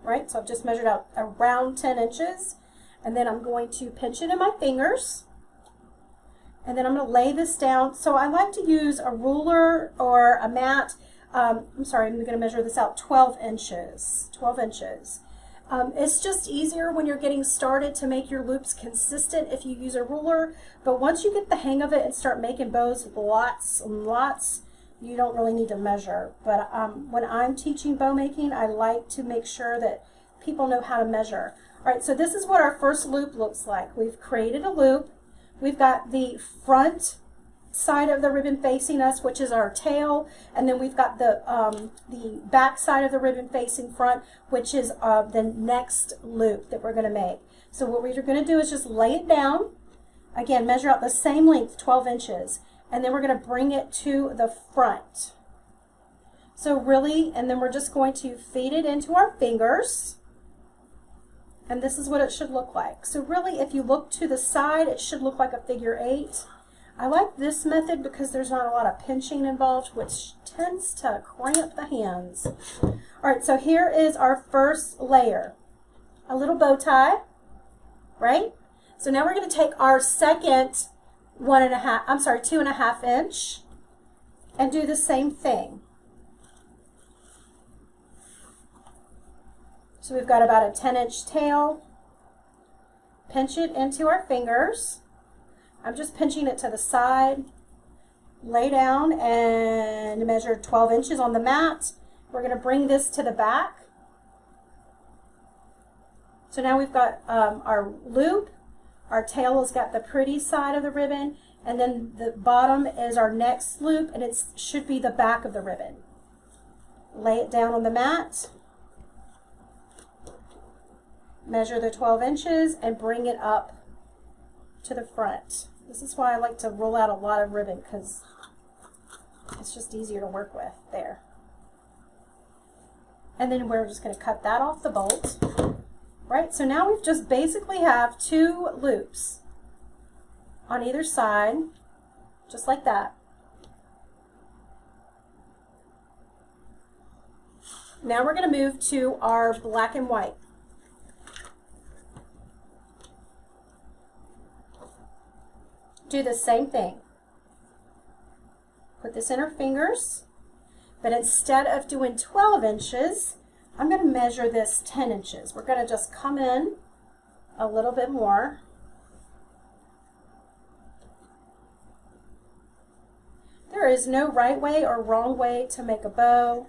right? So I've just measured out around 10 inches. And then I'm going to pinch it in my fingers. And then I'm going to lay this down. So I like to use a ruler or a mat. I'm sorry, I'm going to measure this out 12 inches. 12 inches. It's just easier when you're getting started to make your loops consistent if you use a ruler. But once you get the hang of it and start making bows with lots and lots, you don't really need to measure. But when I'm teaching bow making, I like to make sure that people know how to measure. All right, so this is what our first loop looks like. We've created a loop. We've got the front side of the ribbon facing us, which is our tail, and then we've got the back side of the ribbon facing front, which is the next loop that we're going to make. So what we're going to do is just lay it down. Again, measure out the same length, 12 inches, and then we're going to bring it to the front. So really, and then we're just going to feed it into our fingers. And this is what it should look like. So really, if you look to the side, it should look like a figure 8. I like this method because there's not a lot of pinching involved, which tends to cramp the hands. All right, so here is our first layer. A little bow tie, right? So now we're going to take our second 2.5 inch and do the same thing. So we've got about a 10-inch tail. Pinch it into our fingers. I'm just pinching it to the side. Lay down and measure 12 inches on the mat. We're going to bring this to the back. So now we've got our loop. Our tail has got the pretty side of the ribbon, and then the bottom is our next loop, and it should be the back of the ribbon. Lay it down on the mat. Measure the 12 inches and bring it up to the front. This is why I like to roll out a lot of ribbon, because it's just easier to work with there. And then we're just going to cut that off the bolt. Right, so now we've just basically have 2 loops on either side, just like that. Now we're going to move to our black and white. Do the same thing. Put this in our fingers, but instead of doing 12 inches, I'm going to measure this 10 inches. We're going to just come in a little bit more. There is no right way or wrong way to make a bow.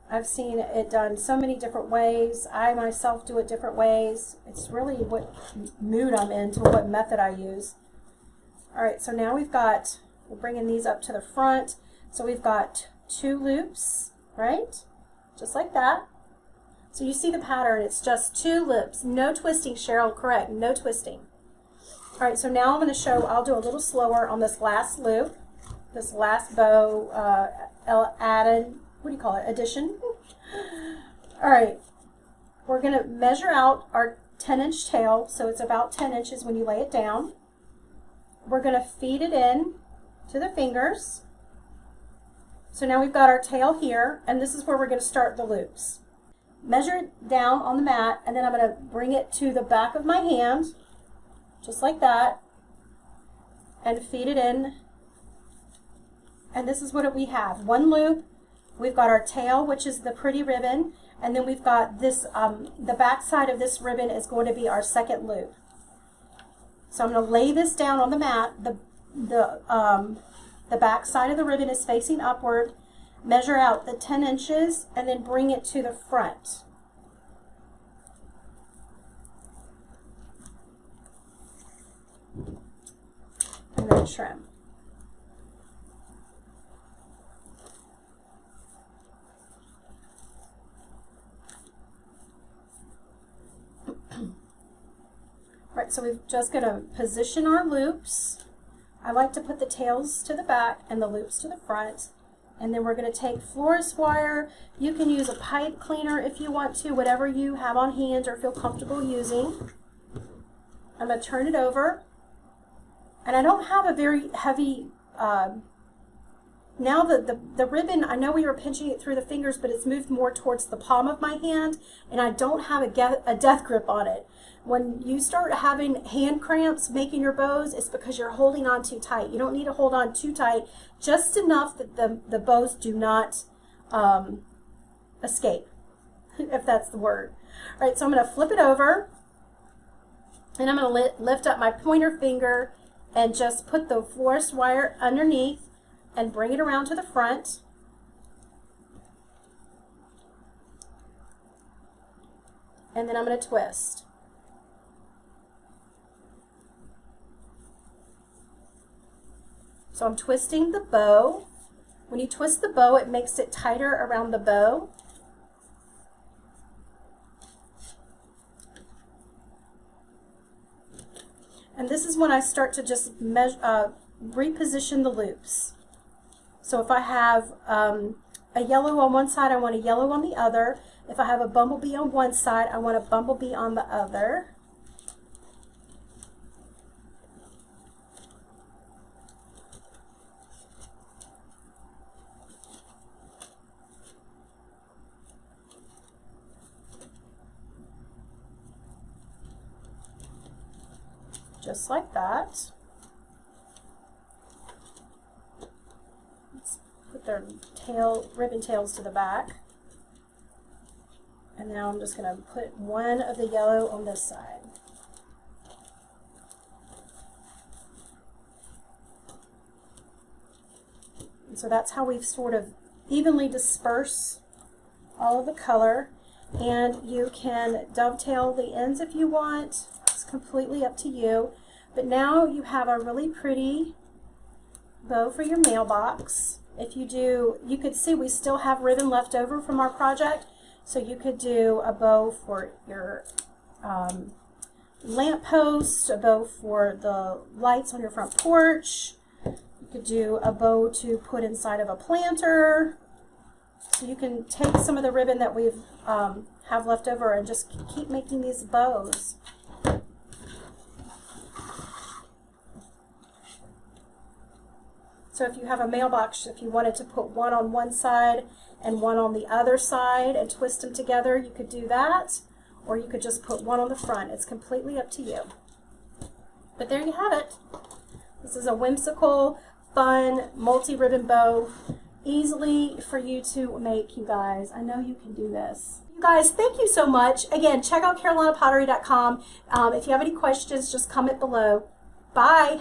I've seen it done so many different ways. I myself do it different ways. It's really what mood I'm in to what method I use. All right, so now we're bringing these up to the front. So we've got 2 loops, right? Just like that. So you see the pattern, it's just 2 loops. No twisting, Cheryl, correct, no twisting. All right, so now I'm going to show, I'll do a little slower on this last loop, this last bow added, what do you call it, addition. All right, we're going to measure out our 10-inch tail, so it's about 10 inches when you lay it down. We're going to feed it in to the fingers. So now we've got our tail here, and this is where we're going to start the loops. Measure it down on the mat, and then I'm going to bring it to the back of my hand, just like that, and feed it in. And this is what we have. 1 loop, we've got our tail, which is the pretty ribbon, and then we've got this, the back side of this ribbon is going to be our second loop. So I'm going to lay this down on the mat. The back side of the ribbon is facing upward. Measure out the 10 inches and then bring it to the front. And then trim. Right, so we're just going to position our loops. I like to put the tails to the back and the loops to the front. And then we're going to take florist wire. You can use a pipe cleaner if you want to, whatever you have on hand or feel comfortable using. I'm going to turn it over. And I don't have a very heavy now the ribbon, I know we were pinching it through the fingers, but it's moved more towards the palm of my hand, and I don't have a death grip on it. When you start having hand cramps making your bows, it's because you're holding on too tight. You don't need to hold on too tight, just enough that the bows do not escape, if that's the word. All right, so I'm going to flip it over, and I'm going to lift up my pointer finger and just put the florist wire underneath and bring it around to the front. And then I'm going to twist. So I'm twisting the bow. When you twist the bow, it makes it tighter around the bow. And this is when I start to just reposition the loops. So if I have a yellow on one side, I want a yellow on the other. If I have a bumblebee on one side, I want a bumblebee on the other. Just like that. Let's put their ribbon tails to the back. And now I'm just going to put one of the yellow on this side. And so that's how we've sort of evenly dispersed all of the color. And you can dovetail the ends if you want. It's completely up to you. But now you have a really pretty bow for your mailbox. If you do, you could see we still have ribbon left over from our project. So you could do a bow for your lamp post, a bow for the lights on your front porch. You could do a bow to put inside of a planter. So you can take some of the ribbon that we've have left over and just keep making these bows. So if you have a mailbox, if you wanted to put one on one side and one on the other side and twist them together, you could do that, or you could just put one on the front. It's completely up to you. But there you have it. This is a whimsical, fun, multi-ribbon bow, easily for you to make, you guys. I know you can do this. You guys, thank you so much. Again, check out carolinapottery.com. If you have any questions, just comment below. Bye.